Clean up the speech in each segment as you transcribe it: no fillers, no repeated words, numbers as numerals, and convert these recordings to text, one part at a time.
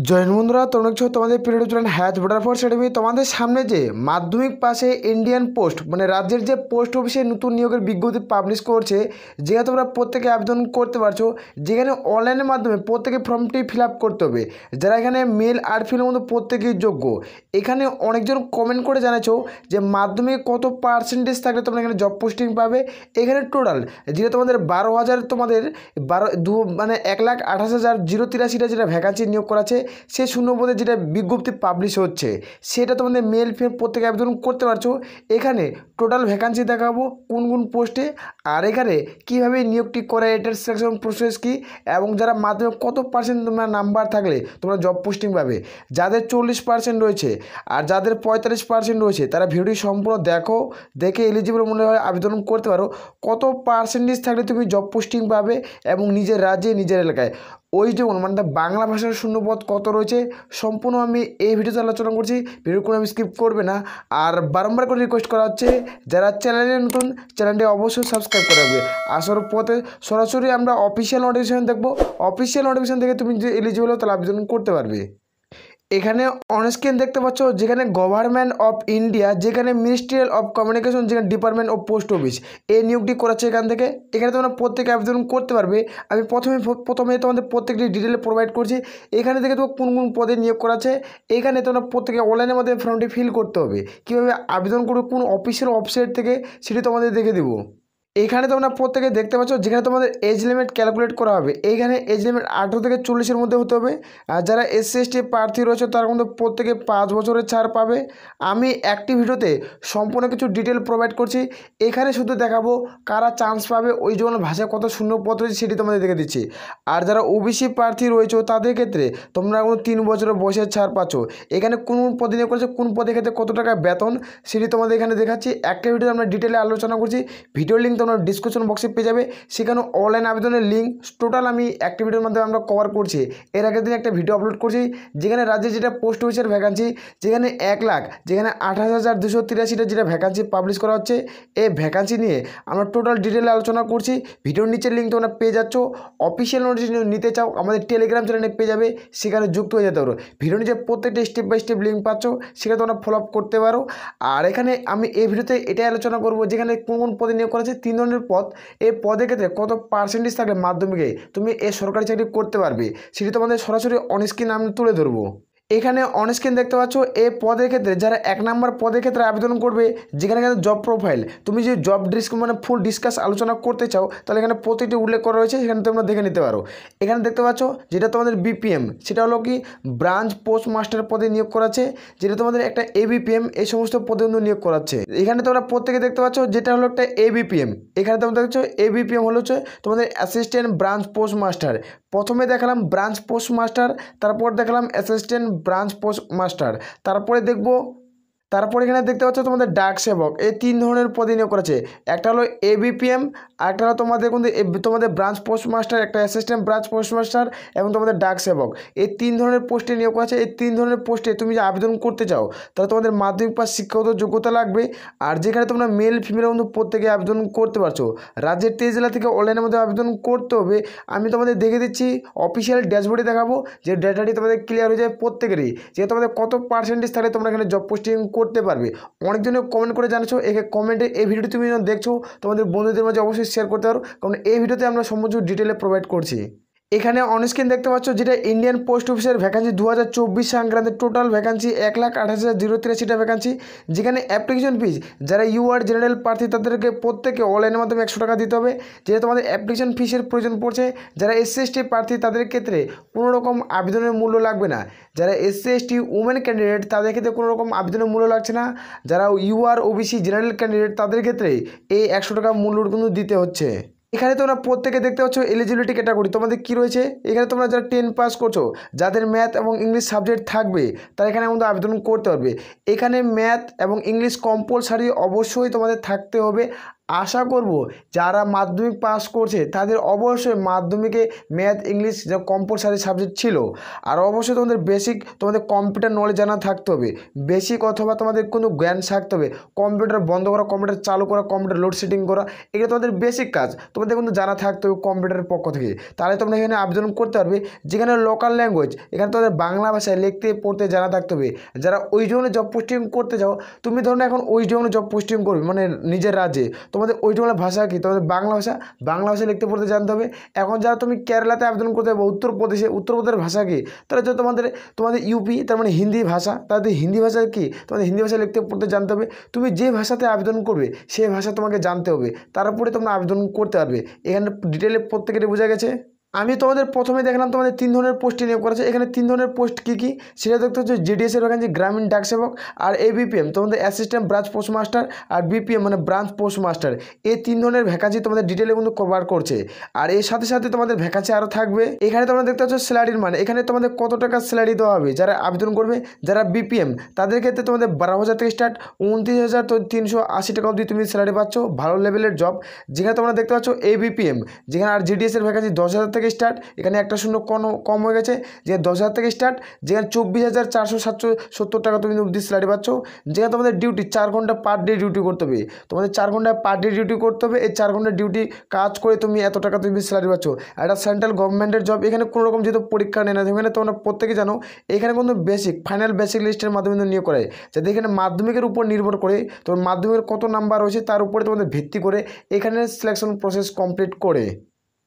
Join বন্ধুরা, তোমরা দেখছো তোমাদের প্রিয় চ্যানেল হ্যাচ ভোটার ফর একাডেমি। তোমাদের সামনে যে মাধ্যমিক পাশে ইন্ডিয়ান পোস্ট মানে রাজ্যের যে পোস্ট অফিসে নতুন নিয়োগের বিজ্ঞপ্তি পাবলিশ করছে, যেখানে তোমরা প্রত্যেকে আবেদন করতে পারছো, যেখানে অনলাইনের মাধ্যমে প্রত্যেকে ফর্মটি ফিল আপ করতে হবে। যারা এখানে মেল আর ফিমেলের মধ্যে প্রত্যেকেই যোগ্য। এখানে অনেকজন কমেন্ট করে জানাচ্ছো যে মাধ্যমিকে কত পার্সেন্টেজ থাকলে তোমরা এখানে জব পোস্টিং পাবে। এখানে টোটাল যেটা তোমাদের 12,000 তোমাদের 1,28,083টা যেটা ভ্যাকান্সি নিয়োগ করা আছে, সে শূন্যপদে যেটা বিজ্ঞপ্তি পাবলিশ হচ্ছে সেটা তোমাদের মেল ফিমেল প্রত্যেকে আবেদন করতে পারছো। এখানে টোটাল ভ্যাকান্সি দেখাবো কোন কোন পোস্টে, আর এখানে কীভাবে নিয়োগটি করে, এটার সিলেকশন প্রসেস কী, এবং যারা মাধ্যমিক কত পার্সেন্ট তোমার নাম্বার থাকলে তোমরা জব পোস্টিং পাবে। যাদের 40% রয়েছে আর যাদের 45% রয়েছে তারা ভিডিওটি সম্পূর্ণ দেখে এলিজিবল মনে হয় আবেদন করতে পারো। কত পার্সেন্টেজ থাকলে তুমি জব পোস্টিং পাবে এবং নিজের রাজ্যে নিজের এলাকায় ওই যেমন মানে বাংলা ভাষার শূন্যপদ কত রয়েছে সম্পূর্ণ আমি এই ভিডিওতে আলোচনা করছি। ভিডিও কোনো আমি স্কিপ করবে না। আর বারংবার করে রিকোয়েস্ট করা হচ্ছে, যারা চ্যানেলে নতুন চ্যানেলটি অবশ্যই সাবস্ক্রাইব করে রাখবে। আসার পথে সরাসরি আমরা অফিসিয়াল নোটিফিকেশন দেখবো। অফিসিয়াল নোটিফিকেশন থেকে তুমি যে এলিজিবল হো তাহলে আবেদন করতে পারবে। এখানে অনস্ক্রিন দেখতে পাচ্ছ যেখানে গভর্নমেন্ট অফ ইন্ডিয়া, যেখানে মিনিস্ট্রিয়াল অফ কমিউনিকেশন, যেখানে ডিপার্টমেন্ট অফ পোস্ট অফিস এই নিয়োগটি করাচ্ছে এখান থেকে। এখানে তোমরা প্রত্যেকে আবেদন করতে পারবে। আমি প্রথমে তোমাদের প্রত্যেকটি ডিটেলে প্রোভাইড করছি। এখানে থেকে তো কোন কোন পদে নিয়োগ করাচ্ছে, এখানে তোমরা প্রত্যেকে অনলাইনের মধ্যে ফর্মটি ফিল করতে হবে। কীভাবে আবেদন করবে কোন অফিসের ওয়েবসাইট থেকে সেটি তোমাদের দেখে দেবো। এখানে তোমরা প্রত্যেকে দেখতে পাচ্ছ যেখানে তোমাদের এজ লিমিট ক্যালকুলেট করা হবে। এইখানে এজ লিমিট 18 থেকে 40-এর মধ্যে হতে হবে। আর যারা SC ST প্রার্থী রয়েছে তার মধ্যে প্রত্যেকে 5 বছরের ছাড় পাবে। আমি একটি ভিডিওতে সম্পূর্ণ কিছু ডিটেল প্রোভাইড করছি। এখানে শুধু দেখাবো কারা চান্স পাবে, ওই জন্য ভাষায় কত শূন্য পদ রয়েছে সেটি তোমাদের দেখে দিচ্ছি। আর যারা OBC প্রার্থী রয়েছে তাদের ক্ষেত্রে তোমরা এখন 3 বছরের বয়সের ছাড় পাচ্ছ। এখানে কোন পদে নিয়োগ করেছে, কোন পদের ক্ষেত্রে কত টাকা বেতন সেটি তোমাদের এখানে দেখাচ্ছি। একটা ভিডিও আমরা ডিটেলে আলোচনা করছি। ভিডিও লিঙ্ক তোমরা ডিসক্রিপশন বক্সে পেয়ে যাবে। সেখানে অনলাইন আবেদনের লিঙ্ক টোটাল আমি একটা ভিডিওর মাধ্যমে আমরা কভার করছি। এর আগের দিন একটা ভিডিও আপলোড করছি যেখানে রাজ্যে যেটা পোস্ট অফিসের ভ্যাকান্সি, যেখানে 1,28,283টা যেটা ভ্যাকান্সি পাবলিশ করা হচ্ছে, এই ভ্যাকান্সি নিয়ে আমরা টোটাল ডিটেলে আলোচনা করছি। ভিডিওর নিচের লিঙ্ক তোমরা পেয়ে যাচ্ছ। অফিসিয়াল নোটিশ নিতে চাও আমাদের টেলিগ্রাম চ্যানেলে পেয়ে যাবে, সেখানে যুক্ত হয়ে যেতে পারো। ভিডিওর নিচে প্রত্যেকটা স্টেপ বাই স্টেপ লিঙ্ক পাচ্ছ, সেখানে তোমরা ফলো আপ করতে পারো। আর এখানে আমি এই ভিডিওতে এটাই আলোচনা করব যেখানে কোন কোন পদে নিয়োগ করা হচ্ছে, 3 ধরনের পদ। এই পদের ক্ষেত্রে কত পার্সেন্টেজ থাকলে মাধ্যমিকে তুমি এই সরকারি চাকরি করতে পারবে সেটি তোমাদের সরাসরি অনস্ক্রিন আমি তুলে ধরবো। এখানে অনস্ক্রিন দেখতে পাচ্ছ এই পদের ক্ষেত্রে যারা 1 নম্বর পদের ক্ষেত্রে আবেদন করবে, যেখানে কিন্তু জব প্রোফাইল, তুমি যে জব মানে ফুল ডিসকাস আলোচনা করতে চাও তাহলে এখানে প্রত্যেকটি উল্লেখ করা রয়েছে, সেখানে তোমরা দেখে নিতে পারো। এখানে দেখতে পাচ্ছ যেটা তোমাদের BPM, সেটা হলো কি ব্রাঞ্চ পোস্ট মাস্টার পদে নিয়োগ করাচ্ছে, যেটা তোমাদের একটা ABPM এই সমস্ত পদে কিন্তু নিয়োগ করাচ্ছে। এখানে তোমরা প্রত্যেকে দেখতে পাচ্ছ যেটা হলো একটা ABPM। এখানে তোমরা দেখছো ABPM হলো হচ্ছে তোমাদের অ্যাসিস্ট্যান্ট ব্রাঞ্চ পোস্ট মাস্টার। প্রথমে দেখালাম ব্রাঞ্চ পোস্ট মাস্টার, তারপর দেখালাম অ্যাসিস্ট্যান্ট ব্রাঞ্চ পোস্ট মাস্টার, তারপর এখানে দেখতে পাচ্ছ তোমাদের ডাক সেবক। এই 3 ধরনের পদে নিয়োগ করেছে। একটা হলো ABPM, একটা হলো তোমাদের কিন্তু তোমাদের ব্রাঞ্চ পোস্ট মাস্টার, একটা অ্যাসিস্ট্যান্ট ব্রাঞ্চ পোস্ট মাস্টার এবং তোমাদের ডাক সেবক। এই 3 ধরনের পোস্টে নিয়োগ করেছে। এই 3 ধরনের পোস্টে তুমি যে আবেদন করতে চাও তাহলে তোমাদের মাধ্যমিক পাস শিক্ষাগত যোগ্যতা লাগবে। আর যেখানে তোমরা মেল ফিমেল কিন্তু প্রত্যেকে আবেদন করতে পারছো। রাজ্যের 23 জেলা থেকে অনলাইনের মধ্যে আবেদন করতে হবে। আমি তোমাদের দেখে দিচ্ছি, অফিসিয়াল ড্যাশবোর্ডে দেখাবো যে ডেটাটি তোমাদের ক্লিয়ার হয়ে যায় প্রত্যেকেরই, যে তোমাদের কত পার্সেন্টেজ থাকলে তোমরা এখানে জব পোস্টিং করতে পারবে। অনেকজনে কমেন্ট করে জানাচ্ছো, কমেন্টে এই ভিডিওটি তুমি যখন দেখছো তোমাদের বন্ধুদের মাঝে অবশ্যই শেয়ার করতে পারো, কারণ এই ভিডিওতে আমরা সমস্ত ডিটেলে প্রোভাইড করছি। এখানে অনস্ক্রিন দেখতে পাচ্ছ যেটা ইন্ডিয়ান পোস্ট অফিসের ভ্যাকান্সি 2024 সংক্রান্ত টোটাল ভ্যাকান্সি 1,28,083টা ভ্যাকান্সি, যেখানে অ্যাপ্লিকেশন ফিজ যারা UR জেনারেল প্রার্থী তাদেরকে প্রত্যেকে অনলাইনের মাধ্যমে 100 টাকা দিতে হবে, যেটা তোমাদের অ্যাপ্লিকেশন ফিসের প্রয়োজন পড়ছে। যারা SC ST প্রার্থী তাদের ক্ষেত্রে কোনো রকম আবেদনের মূল্য লাগবে না। যারা SC ST উমেন ক্যান্ডিডেট তাদের ক্ষেত্রে কোনো রকম আবেদনের মূল্য লাগছে না। যারা UR OBC জেনারেল ক্যান্ডিডেট তাদের ক্ষেত্রে এই 100 টাকা মূল্য কিন্তু দিতে হচ্ছে। এখানে তোমরা প্রত্যেকে দেখতে পাচ্ছ এলিজিবিলিটি ক্যাটাগরি তোমাদের কী রয়েছে। এখানে তোমরা যারা 10 পাস করছো, যাদের ম্যাথ এবং ইংলিশ সাবজেক্ট থাকবে তারা এখানে আমাদের আবেদন করতে পারবে। এখানে ম্যাথ এবং ইংলিশ কম্পালসারি অবশ্যই তোমাদের থাকতে হবে। আশা করব যারা মাধ্যমিক পাস করছে তাদের অবশ্যই মাধ্যমিকে ম্যাথ ইংলিশ যা কম্পালসারি সাবজেক্ট ছিল। আর অবশ্যই তোমাদের বেসিক তোমাদের কম্পিউটার নলেজ জানা থাকতে হবে, বেসিক অথবা তোমাদের কোনো জ্ঞান থাকতে হবে। কম্পিউটার বন্ধ করা, কম্পিউটার চালু করা, কম্পিউটার লোডশেডিং করা, এগুলো তোমাদের বেসিক কাজ তোমাদের কিন্তু জানা থাকতে হবে কম্পিউটারের পক্ষ থেকে। তাহলে তোমরা এখানে আবেদন করতে পারবে। যেখানে লোকাল ল্যাঙ্গুয়েজ, এখানে তোমাদের বাংলা ভাষায় লিখতে পড়তে জানা থাকতে হবে। যারা ওই জন্য জব পোস্টিং করতে চাও, তুমি ধরো এখন ওই জন্য জব পোস্টিং করবে মানে নিজের রাজ্যে, তোমাদের ওই জন্য ভাষা কি, তোমাদের বাংলা ভাষা লিখতে পড়তে জানতে হবে। এখন যারা তুমি কেরালাতে আবেদন করতে হবে, উত্তরপ্রদেশের ভাষা কি, তাহলে তো তোমাদের ইউপি তার মানে হিন্দি ভাষা, তাদের হিন্দি ভাষা কি, তোমাদের হিন্দি ভাষা লিখতে পড়তে জানতে হবে। তুমি যে ভাষাতে আবেদন করবে সেই ভাষা তোমাকে জানতে হবে, তারপরে তোমরা আবেদন করতে পারবে। এখানে ডিটেলে প্রত্যেকেরই বোঝা গেছে। আমি তোমাদের প্রথমে দেখলাম তোমাদের 3 ধরনের পোস্টে নিয়োগ করেছে। এখানে 3 ধরনের পোস্ট কী কী সেটা দেখতে হচ্ছে জিডিএসের ভ্যাকেন্সি, গ্রামীণ ডাক সেবক, আর এবিপিএম তোমাদের অ্যাসিস্ট্যান্ট ব্রাঞ্চ পোস্ট মাস্টার, আর বিপিএম মানে ব্রাঞ্চ পোস্ট মাস্টার। এই 3 ধরনের ভ্যাকেন্সি তোমাদের ডিটেলে কিন্তু কভার করছে। আর এর সাথে সাথে তোমাদের ভ্যাকেন্সি আরও থাকবে। এখানে তোমরা দেখতে পাচ্ছ স্যালারির মানে, এখানে তোমাদের কত টাকা স্যালারি দেওয়া হবে যারা আবেদন করবে। যারা বিপিএম তাদের ক্ষেত্রে তোমাদের 12,000 থেকে স্টার্ট, 29,380 টাকা অবধি তুমি স্যালারি পাচ্ছ, ভালো লেভেলের জব। যেখানে তোমরা দেখতে পাচ্ছ এবিপিএম, যেখানে আর জিডিএসের ভ্যাকেন্সি 10,000 থেকে স্টার্ট, এখানে একটা শূন্য কম হয়ে গেছে, যে 10,000 থেকে স্টার্ট, যেখানে 24,470 টাকা তুমি অবধি স্যালারি পাচ্ছ। যেখানে তোমাদের ডিউটি 4 ঘন্টা পার ডে ডিউটি করতে হবে, তোমাদের 4 ঘন্টা পার ডে ডিউটি করতে হবে। এই 4 ঘন্টা ডিউটি কাজ করে তুমি এত টাকা তুমি স্যালারি পাচ্ছ। এটা সেন্ট্রাল গভর্নমেন্টের জব। এখানে কোনো রকম যেহেতু পরীক্ষা নেয় না, এখানে তোমরা প্রত্যেকে জানো এখানে কিন্তু ফাইনাল বেসিক লিস্টের মাধ্যমে নিয়োগ করায়, যাতে এখানে মাধ্যমিকের উপর নির্ভর করে তোমার মাধ্যমিকের কত নাম্বার রয়েছে তার উপরে তোমাদের ভিত্তি করে এখানে সিলেকশন প্রসেস কমপ্লিট করে।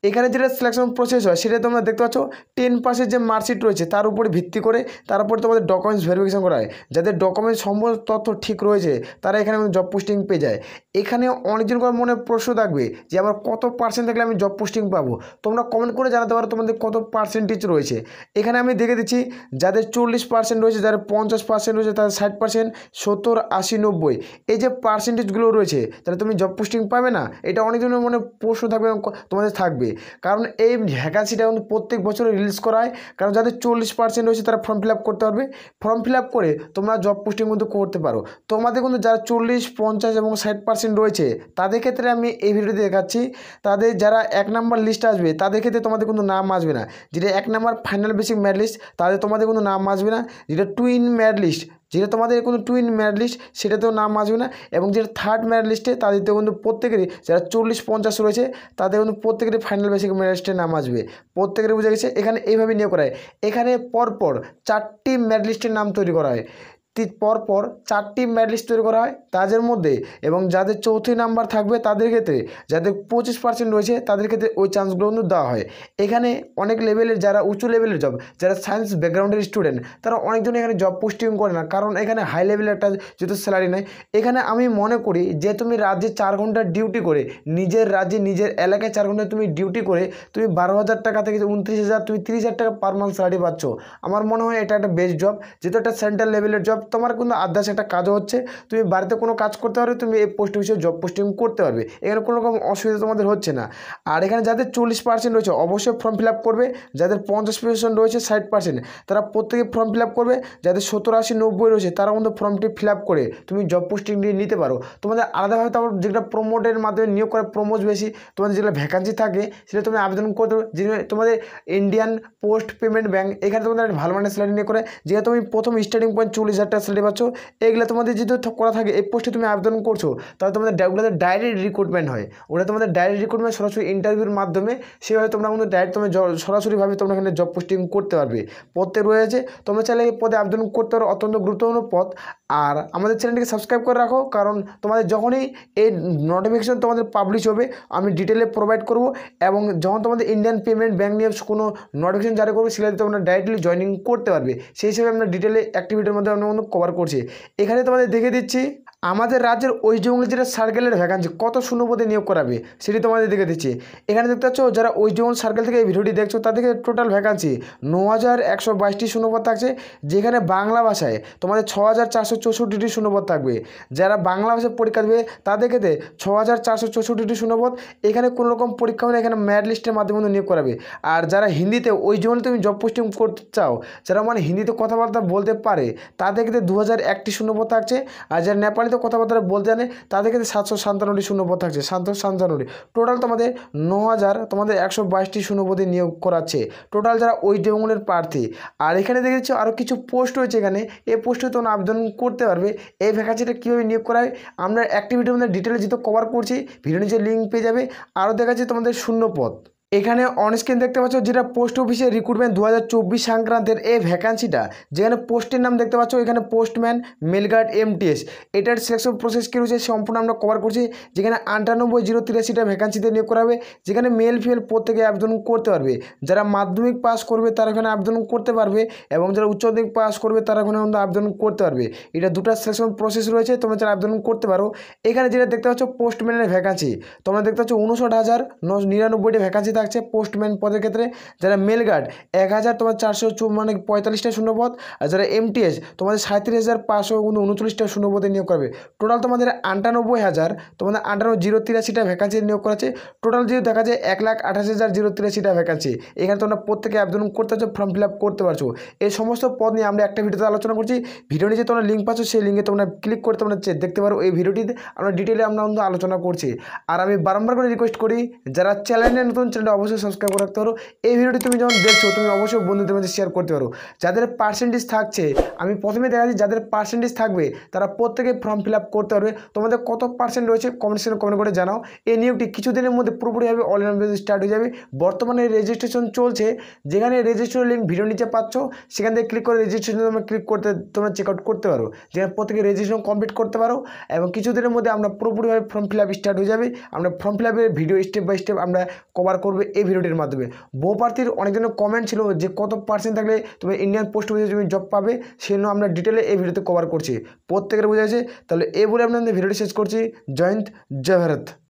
এখানে যেটা সিলেকশন প্রসেস হয় সেটা তোমরা দেখতে পাচ্ছ 10% যে মার্কশিট রয়েছে তার উপরে ভিত্তি করে তার উপরে তোমাদের ডকুমেন্টস ভেরিফিকেশন করা হয়। যাদের ডকুমেন্টস সমস্ত তথ্য ঠিক রয়েছে তারা এখানে জব পোস্টিং পেয়ে যায়। এখানে অনেকজন করে মনে প্রশ্ন থাকবে যে আমার কত পার্সেন্ট থাকলে আমি জব পোস্টিং পাবো। তোমরা কমেন্ট করে জানাতে পারো তোমাদের কত পার্সেন্টেজ রয়েছে। এখানে আমি দেখে দিচ্ছি যাদের 40% রয়েছে, যাদের 50% রয়েছে, তাদের 60%, 70, 80, 90 এই যে পার্সেন্টেজগুলো রয়েছে, তাহলে তুমি জব পোস্টিং পাবে না। এটা অনেকজনের মনে প্রশ্ন থাকবে, তোমাদের থাকবে। কারণ এই ভ্যাকান্সিটা কিন্তু প্রত্যেক বছর রিলিজ করা হয়। কারণ যাদের 40% রয়েছে তারা ফর্ম ফিল আপ করতে পারবে। ফর্ম ফিল আপ করে তোমরা জব পোস্টিং কিন্তু করতে পারো। তোমাদের কিন্তু যারা 40, 50 এবং 60% রয়েছে তাদের ক্ষেত্রে আমি এই ভিডিওতে দেখাচ্ছি। তাদের যারা 1 নাম্বার লিস্ট আসবে তাদের ক্ষেত্রে তোমাদের কিন্তু নাম আসবে না। যেটা 1 number final basic merit list তাদের তোমাদের কিন্তু নাম আসবে না। যেটা টুইন মেরিট লিস্ট, যেটা তোমাদের কোনো টুইন মেরিট লিস্ট সেটাতেও নাম আসবে না। এবং যেটা থার্ড মেরিট লিস্টে তাদেরতেও কিন্তু প্রত্যেকেরই যারা 40, 50 রয়েছে তাদের কিন্তু প্রত্যেকেরই ফাইনাল বেসিক মেরিট লিস্টে নাম আসবে। প্রত্যেকেরই বুঝে গেছে। এখানে এইভাবে নিয়োগ করা হয়। এখানে পরপর 4টি মেরিট লিস্টের নাম তৈরি করা হয়। পরপর 4টি মেরিট লিস্ট তৈরি করা হয় তাদের মধ্যে, এবং যাদের 4থী নাম্বার থাকবে তাদের ক্ষেত্রে, যাদের 25% রয়েছে তাদের ক্ষেত্রে ওই চান্সগুলো কিন্তু দেওয়া হয়। এখানে অনেক লেভেলের যারা উঁচু লেভেলের জব, যারা সায়েন্স ব্যাকগ্রাউন্ডের স্টুডেন্ট তারা অনেকজন এখানে জব পোস্টিং করে না, কারণ এখানে হাই লেভেলের একটা যেহেতু স্যালারি নেয়। এখানে আমি মনে করি যে তুমি রাজ্যে 4 ঘন্টা ডিউটি করে, নিজের রাজ্যে নিজের এলাকায় 4 ঘন্টা তুমি ডিউটি করে তুমি 12,000 টাকা থেকে 29,000 তুমি 30,000 টাকা পার মান্থ স্যালারি পাচ্ছ। আমার মনে হয় এটা একটা বেস্ট জব, যেহেতু একটা সেন্ট্রাল লেভেলের জব। তোমার কিন্তু আদার্স একটা কাজও হচ্ছে, তুমি বাড়িতে কোনো কাজ করতে পারবে, তুমি এই পোস্ট হিসেবে জব পোস্টিং করতে পারবে। এখানে কোনো রকম অসুবিধা তোমাদের হচ্ছে না। আর এখানে যাদের 40% রয়েছে অবশ্যই ফর্ম ফিল আপ করবে। যাদের 50% রয়েছে 60% তারা প্রত্যেকে ফর্ম ফিল আপ করবে। যাদের 70, 80, 90 রয়েছে তারা কিন্তু ফর্মটি ফিল আপ করে তুমি জব পোস্টিং নিতে পারো। তোমাদের আলাদাভাবে তারপর যেটা প্রমোটের মাধ্যমে নিয়োগ করে, প্রমোট বেশি তোমাদের যেগুলো ভ্যাকান্সি থাকে সেটা তুমি আবেদন করতে পারো। যে তোমাদের ইন্ডিয়ান পোস্ট পেমেন্ট ব্যাঙ্ক, এখানে তোমাদের ভালো মানের স্যালারি নিয়ে করে, যেহেতু তুমি প্রথম স্টার্টিং পয়েন্ট 40,000 টাকা স্যালারি পাচ্ছ। এগুলো তোমাদের যদি করা থাকে, এই পোস্টে তুমি আবেদন করছো, তাহলে তোমাদের ওগুলোতে ডাইরেক্ট রিক্রুটমেন্ট হয়। ওটা তোমাদের ডাইরেক্ট রিক্রুটমেন্ট সরাসরি ইন্টারভিউর মাধ্যমে সেভাবে তোমরা কিন্তু ডাইরেক্ট তুমি সরাসরিভাবে তোমরা এখানে জব পোস্টিং করতে পারবে। পদে রয়েছে, তোমরা চাইলে এই পদে আবেদন করতে পারো, অত্যন্ত গুরুত্বপূর্ণ পদ। আর আমাদের চ্যানেলটিকে সাবস্ক্রাইব করে রাখো, কারণ তোমাদের যখনই এই নোটিফিকেশন তোমাদের পাবলিশ হবে আমি ডিটেলে প্রোভাইড করব। এবং যখন তোমাদের ইন্ডিয়ান পেমেন্ট ব্যাঙ্ক নিয়ে কোনো নোটিফিকেশন জারি করবে সেটাতে তোমরা ডাইরেক্টলি জয়েনিং করতে পারবে। সেই হিসেবে আমরা ডিটেলে অ্যাক্টিভিটির মধ্যে আমরা কভার করছি। এখানে তোমাদের দেখে দিচ্ছি আমাদের রাজ্যের ওয়েস্ট বেঙ্গল যেটা সার্কেলের ভ্যাকান্সি কত শূন্যপদে নিয়োগ করাবে সেটি তোমাদের দেখে দিচ্ছি। এখানে দেখতে পাচ্ছ যারা ওয়েস্ট বেঙ্গল সার্কেল থেকে এই ভিডিওটি দেখছো তাদেরকে টোটাল ভ্যাকান্সি 9,122টি শূন্যপদ থাকছে। যেখানে বাংলা ভাষায় তোমাদের 6,464টি শূন্যপদ থাকবে। যারা বাংলা ভাষায় পরীক্ষা দেবে তাদের ক্ষেত্রে 6,464টি শূন্যপদ। এখানে কোনো রকম পরীক্ষা হলে এখানে মেরিট লিস্টের মাধ্যমে নিয়োগ করাবে। আর যারা হিন্দিতে ওয়েস্ট বেঙ্গলে তুমি জব পোস্টিং করতে চাও, যারা মানে হিন্দিতে কথাবার্তা বলতে পারে তাদের ক্ষেত্রে 2,001টি শূন্যপদ থাকছে। আর যারা নেপালি প্রমাণিত কথাবার্তা বলতে জানে, তাদের ক্ষেত্রে 757টি শূন্যপদ থাকছে। 757টি টোটাল তোমাদের 9122টি শূন্যপদে নিয়োগ করাচ্ছে টোটাল যারা ওয়েস্ট বেঙ্গলের প্রার্থী। আর এখানে দেখেছো আরও কিছু পোস্ট রয়েছে, এখানে এই পোস্টে তোমরা আবেদন করতে পারবে। এই ভ্যাকান্সিটা কীভাবে নিয়োগ করা হয় আমরা অ্যাক্টিভিটির মধ্যে ডিটেলে যেহেতু কভার করছি, ভিডিও নিচে লিঙ্ক পেয়ে যাবে। আরও দেখাচ্ছি তোমাদের শূন্যপদ। এখানে অনস্ক্রিন দেখতে পাচ্ছ যেটা পোস্ট অফিসের রিক্রুটমেন্ট 2024 সংক্রান্তের এই ভ্যাকান্সিটা, যেখানে পোস্টের নাম দেখতে পাচ্ছ এখানে পোস্টম্যান মেলগার্ড এমটিএস। এটার সিলেকশন প্রসেস কী রয়েছে সম্পূর্ণ আমরা কভার করছি। যেখানে 98,083টা ভ্যাকান্সিতে নিয়োগ করা হবে, যেখানে মেল ফিমেল প্রত্যেকে আবেদন করতে পারবে। যারা মাধ্যমিক পাস করবে তারা এখানে আবেদন করতে পারবে, এবং যারা উচ্চ মাধ্যমিক পাস করবে তারা এখানে আবেদন করতে পারবে। এটা দুটো সিলেকশন প্রসেস রয়েছে, তোমরা যারা আবেদন করতে পারো। এখানে যেটা দেখতে পাচ্ছ পোস্টম্যানের ভ্যাকান্সি, তোমরা দেখতে পাচ্ছ 59,999টি ভ্যাকান্সি থাকছে পোস্টম্যান পদের ক্ষেত্রে। যারা মেলগার্ড 1,445টা শূন্যপদ, আর যারা এমটিএস তোমাদের 37,539টা শূন্যপদে নিয়োগ করবে। টোটাল তোমাদের 98,083টা ভ্যাকান্সি নিয়োগ করেছে। টোটাল যদি দেখা যায় 1,28,083টা ভ্যাকান্সি। এখানে তোমরা প্রত্যেকে আবেদন করতে পারছো, ফর্ম ফিল আপ করতে পারছো। এই সমস্ত পদ নিয়ে আমরা একটা ভিডিওতে আলোচনা করছি। ভিডিও নিচে তোমরা লিঙ্ক পাচ্ছ, সেই লিঙ্কে তোমরা ক্লিক করে তোমরা দেখতে পারো। এই ভিডিওটিতে আমরা ডিটেলে আমরা আলোচনা করছি। আর আমি বারবার করে রিকোয়েস্ট করি, যারা চ্যানেলে নতুন চ্যানেলটা অবশ্যই সাবস্ক্রাইব করে রাখতে পারো। এই ভিডিওটি তুমি যখন দেখছো তুমি অবশ্যই বন্ধুদের মধ্যে শেয়ার করতে পারো। যাদের পার্সেন্টেজ থাকছে, আমি প্রথমে দেখাচ্ছি যাদের পার্সেন্টেজ থাকবে তারা প্রত্যেকে ফর্ম ফিল আপ করতে পারবে। তোমাদের কত পার্সেন্ট রয়েছে কমেন্ট সেকশনে কমেন্ট করে জানাও। এই নিয়োগটি কিছুদিনের মধ্যে পুরোপুরিভাবে অনলাইন বেসিসে স্টার্ট হয়ে যাবে। বর্তমানে রেজিস্ট্রেশন চলছে, যেখানে রেজিস্ট্রেশন লিঙ্ক ভিডিও নিচে পাচ্ছ, সেখান থেকে ক্লিক করে রেজিস্ট্রেশন তোমরা ক্লিক করতে তোমরা চেক আউট করতে পারো, যেখানে প্রত্যেকে রেজিস্ট্রেশন কমপ্লিট করতে পারো। এবং কিছুদিনের মধ্যে আমরা পুরোপুরিভাবে ফর্ম ফিল আপ স্টার্ট হয়ে যাবে। আমরা ফর্ম ফিল আপের ভিডিও স্টেপ বাই স্টেপ আমরা কভার করবে এই ভিডিওটির মাধ্যমে। বহু প্রার্থীর অনেকজনের কমেন্ট ছিল যে কত পার্সেন্ট থাকলে তুমি ইন্ডিয়ান পোস্ট অফিসে তুমি জব পাবে, সেজন্য আমরা ডিটেলে এই ভিডিওতে কভার করছি। প্রত্যেকের বোঝা আছে। তাহলে এই বলে আপনাদের ভিডিওটি শেষ করছি। জয় হিন্দ, জয় ভারত।